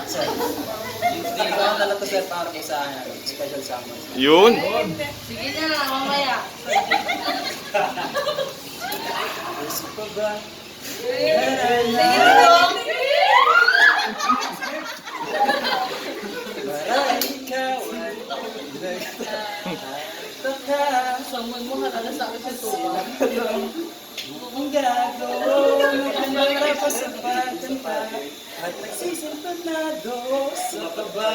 Sir. Hindi ko lang talaga sir para kay sa special summons. Yun. Sige na, mamaya. Gusto ko ba? Sige na. Para ikaw ay nagtaka. Saman mo, halaga sa akin sa tuwa. Ang gagawin ang mga pasapatan pa at nagsisimpanado sa kaba.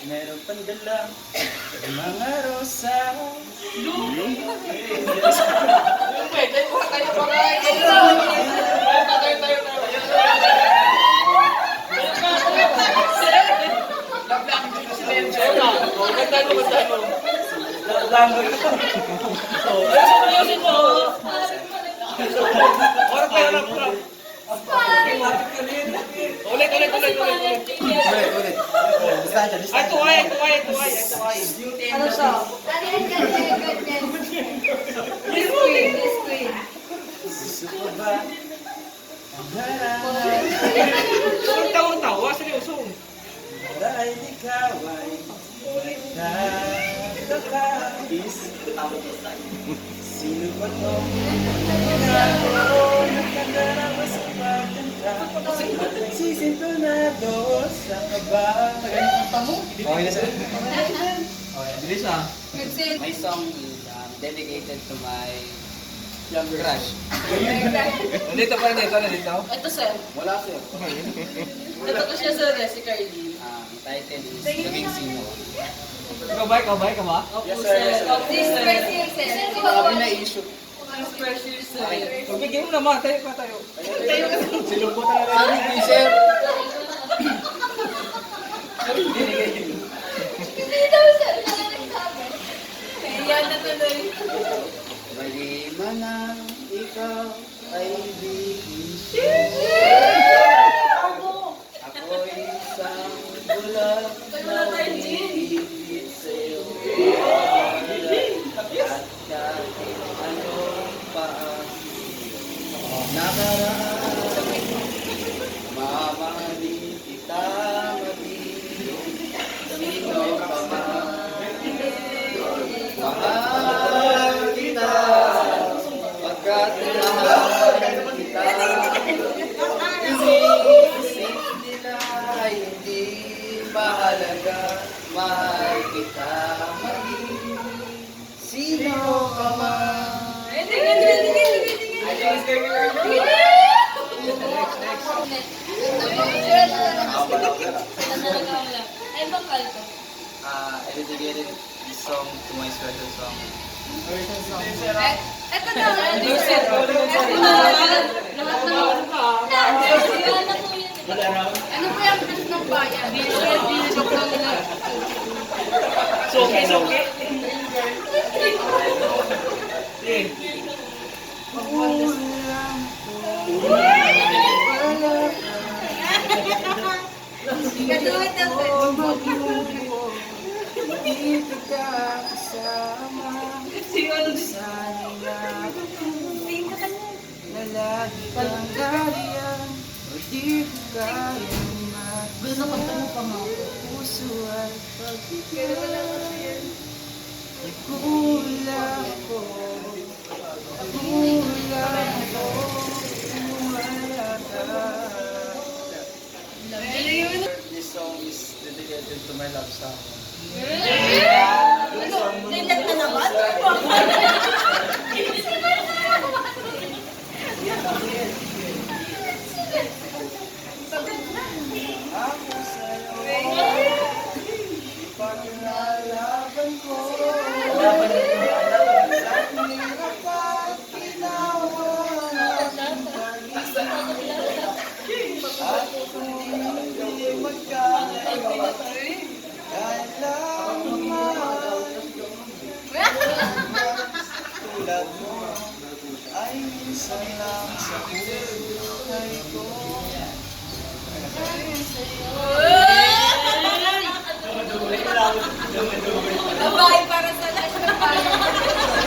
Meron pang dalang mga rosa. Pwede mo kayo pakain. Ulit. Distansya. Ay, tuway. Ano siya? This queen. Gusto ko ba? Ang harap Ang tawa-tawa, seryoso. dahil ikaw ay magkakakis. Sino ba to? Nagkadarama sa pagkanta at nagsisintonado sa kaba. Okay na sir? Okay, bilis ah. My song is dedicated to my younger crush. Nandito pa rin ito. Ito, sir. Wala sir. Ito ko siya, sir. Si Carly. Ang title is Gawing Sino. Ikaw ba? Opo, Yes, sir. sir. Opo, sir. Sabi na issue. Ang pressure, sir. Pagbigyan mo naman, tayo ka tayo. Silumpo talaga kami, sir. Yan na tuloy. Mali man ang ikaw ay bihis. Ako'y isang bulag na umiibig sa'yo. At kahit ano pa ang nakaraan, mamahalin kita magiging sino ka man. Mahal kita, pagkat mahal kita. Isip nila hindi mahalaga, mahal kita maging sino ka man. I dedicated this song to my special song. Ito na. Ano po yung anak ng bayan? Joke lang nila. Soke. Gaduhin na po. Dito ka kasama sana na lagi kang galian o di ko kaya puso at pagkikailan kulang ko kung wala ka. This song is dedicated to my love song. Lindat na naman? Ako sa'yo, ipaglalaban ko. Sa hirap at ginawa ng pag-ibig. At kung hindi magkalayo, kahit lang mahal, tulad mo ay minsan lang sa buhay ko. Babae para sa lahat ng bayan.